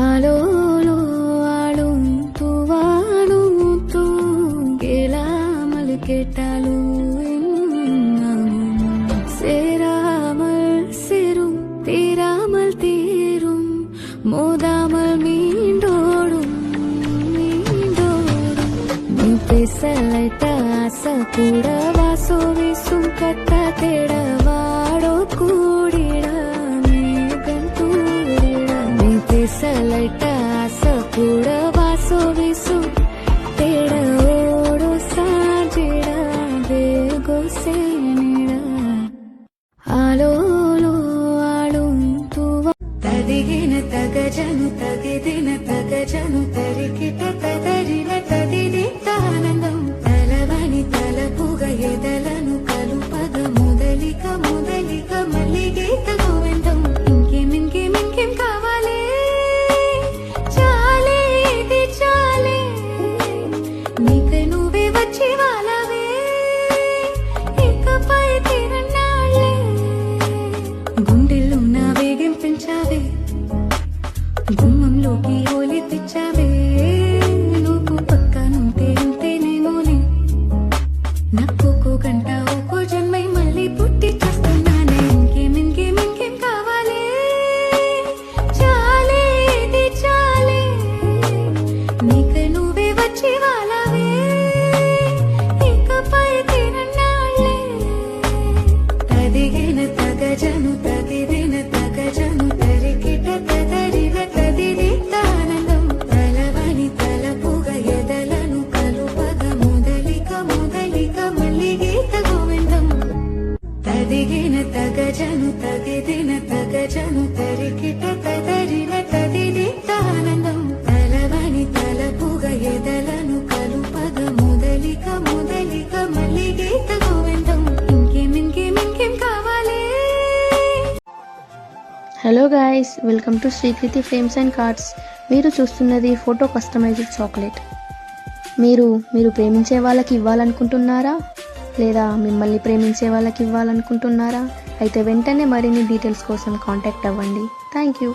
ఆలోలో ఆడుతూ వాడుతూ గెలామలు కెట్టాలు சேராமல் சிறும் தீராமல் தீரும் மோதாமல் மீண்டோடும் நீ பேசலைட்ட ஆசை கூட வாசோ வீசும் கத்த தேடவாடோ கூடிட மேகந்தூரிட நீ பேசலைட்ட ஆசை கூட வாசோ வீசும் தேட ஓடோ சாஞ்சிட வேகோ சேனிட ఆలోలో ఆడుతూ తదిగిన తగజను తగిదిన తగజను తరికిట తదరిన తదిదిత ఆనందం తలవని తలపుగ ఎదలను కలుపగ మొదలిక మళ్ళీ గీత గోవిందం ఇంకేం కావాలి చాలే ఇది చాలే నీకు నువ్వే వచ్చి వాళ్ళవే ఇకపై తిరణాళ్ళే గుండెల్లో నా వేగం పెంచావే గుమ్మంలోకి హోలీ తెచ్చావే నువ్వు పక్కనుంటే ఉంటేనేమోనే నాకొక్కో గంట ఒక్కో జన్మై మళ్ళీ పుట్టి చేస్తున్నానే ఇంకేం కావాలి చాలే ఇది చాలే నీకు నువ్వే వచ్చి వాళ్ళవే ఇకపై తిరణాళ్ళే తదిగిన తగజను తగిదిన తగజను తరికిట తదరిన తదిదిత ఆనందం తలవని తలపుగ ఎదలను కలుపగ మొదలిక మళ్ళీ గీత గోవిందం తదిగిన తగజను తగిదిన తగజను తరికిట తదరిన తదిదిత ఆనందం తలవని తలపుగ ఎదలను కలుపగ మొదలిక మళ్ళీ గీత గోవిందం ఇంకేం కావాలి. Hello guys, welcome to Srikruthi frames and cards. మీరు చూస్తున్నది ఫోటో కస్టమైజ్డ్ చాక్లెట్. మీరు ప్రేమించే వాళ్ళకి ఇవ్వాలనుకుంటున్నారా, లేదా మిమ్మల్ని ప్రేమించే వాళ్ళకి ఇవ్వాలనుకుంటున్నారా? అయితే వెంటనే మరిన్ని డీటెయిల్స్ కోసం కాంటాక్ట్ అవ్వండి. Thank you.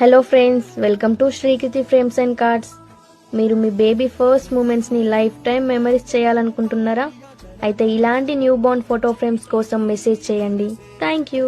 Hello friends, welcome to Srikruthi frames and cards. మీరు మీ బేబీ ఫస్ట్ మూమెంట్స్ని లైఫ్ టైం మెమరీస్ చేయాలనుకుంటున్నారా? అయితే ఇలాంటి న్యూ బోర్న్ ఫోటో ఫ్రేమ్స్ కోసం మెసేజ్ చేయండి. Thank you.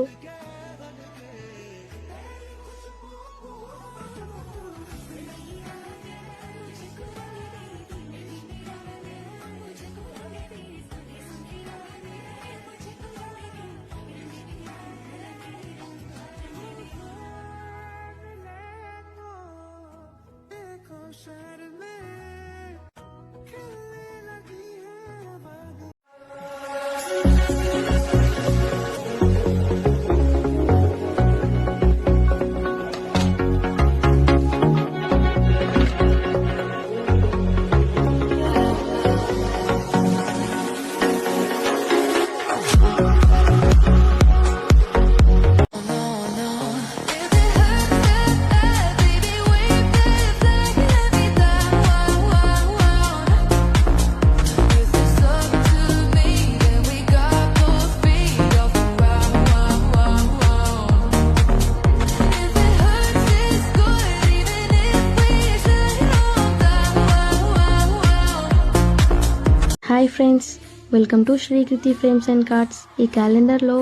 Hi friends, welcome to Srikruthi frames and cards. ఈ క్యాలెండర్లో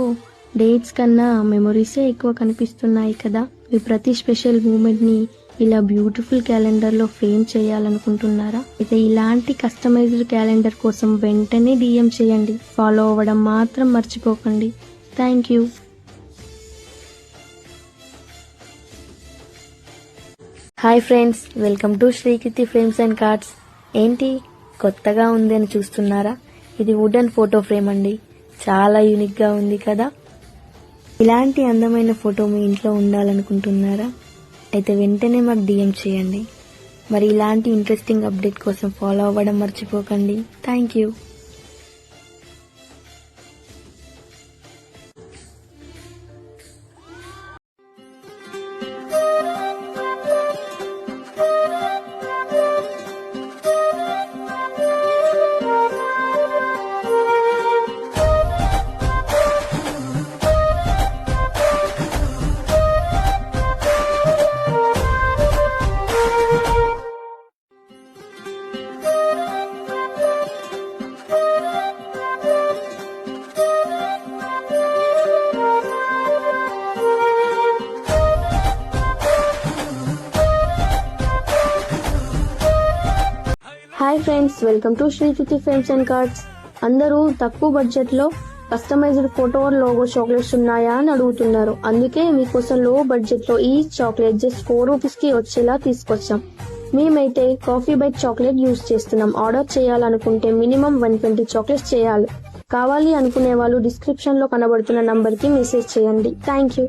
డేట్స్ కన్నా మెమొరీసే ఎక్కువ కనిపిస్తున్నాయి కదా. మీ ప్రతి స్పెషల్ మూమెంట్ని ఇలా బ్యూటిఫుల్ క్యాలెండర్లో ఫ్రేమ్ చేయాలనుకుంటున్నారా? అయితే ఇలాంటి కస్టమైజ్డ్ క్యాలెండర్ కోసం వెంటనే DM చేయండి. ఫాలో అవ్వడం మాత్రం మర్చిపోకండి. Thank you. Hi friends, welcome to Srikruthi frames and cards. ఏంటి కొత్తగా ఉంది అని చూస్తున్నారా? ఇది వుడెన్ ఫోటో ఫ్రేమ్ అండి. చాలా యూనిక్ గా ఉంది కదా. ఇలాంటి అందమైన ఫోటో మీ ఇంట్లో ఉండాలనుకుంటున్నారా? అయితే వెంటనే మాకు DM చేయండి. మరి ఇలాంటి ఇంట్రెస్టింగ్ అప్డేట్ కోసం ఫాలో అవ్వడం మర్చిపోకండి. Thank you. Friends, welcome to Srikruthi frames and cards. అందరూ తక్కువ బడ్జెట్ లో కస్టమైజ్డ్ ఫోటో లోగో చాక్లెట్స్ ఉన్నాయా అని అడుగుతున్నారు. అందుకే మీకోసం లో బడ్జెట్ లో ఈ చాక్లెట్ జస్ట్ 4 రూపీస్ కి వచ్చేలా తీసుకొచ్చాం. మేమైతే కాఫీ బైట్ చాక్లెట్ యూజ్ చేస్తున్నాం. ఆర్డర్ చేయాలనుకుంటే మినిమం 120 చాక్లెట్స్ చేయాలి. కావాలి అనుకునే వాళ్ళు డిస్క్రిప్షన్ లో కనబడుతున్న నంబర్ కి మెసేజ్ చేయండి. Thank you.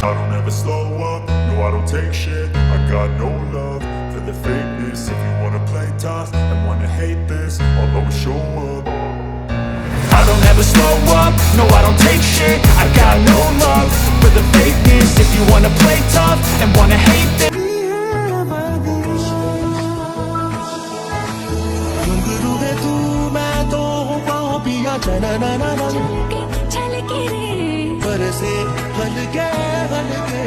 I don't ever slow up, no I don't take shit. I got no love for the fakeness. If you wanna play tough and wanna hate this, I'll always show up. I don't ever slow up, no I don't take shit. I got no love for the fakeness. If you wanna play tough and wanna hate this. छलके रे बरसे हल्के हल्के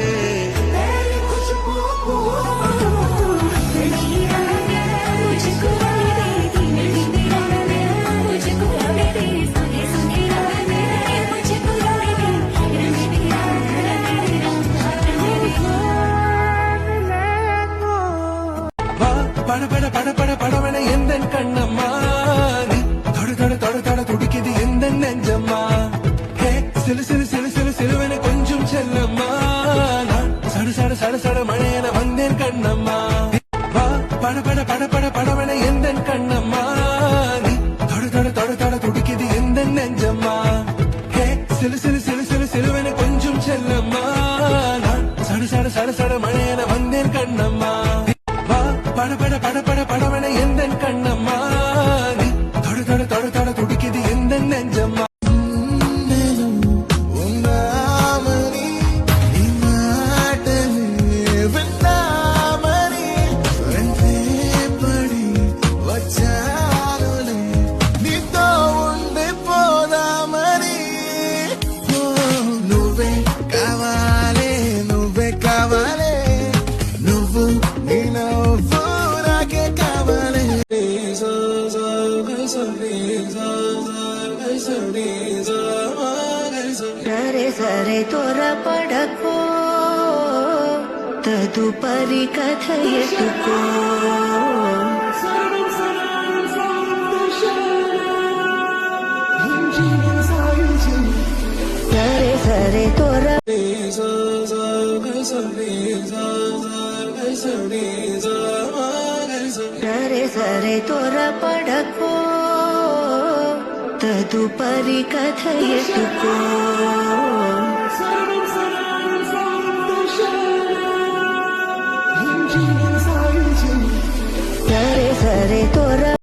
मुझको दे धीमे धीमे मुझको दे सुने सुने मुझको பட பட பட பட படவன எந்த கண்ணம்மா நீ தொட தொட தொட தொட துடிக்குது எந்த நெஞ்சம்மா ஹே சிலு சிலு சிலு சிலு சிலுவன கொஞ்சம் செல்லம்மா நான் சட சட சட சட மழையன வந்தேன் கண்ணம்மா பட பட பட பட படவன எந்த கண்ணம்மா நீ தொட தொட தொட தொட துடிக்குது எந்த நெஞ்சம்மா ஹே சிலு சிலு சிலு சிலு சிலுவன கொஞ்சம் செல்லம்மா நான் சட சட சட சட மழையன வந்தேன் கண்ணம்மா பட பட பட பட படவன எந்த கண்ணம்மா நீ தொட தொட தொட தொட துடிக்குது எந்த நெஞ்சம்மா సరే సరే త్వరపడకో తదుపరి కథ ఎత్తుకో సరే సరే త్వర సరే సరే త్వరపడకో తదుపరి కథ ఎత్తుకో సరే సరే త్వర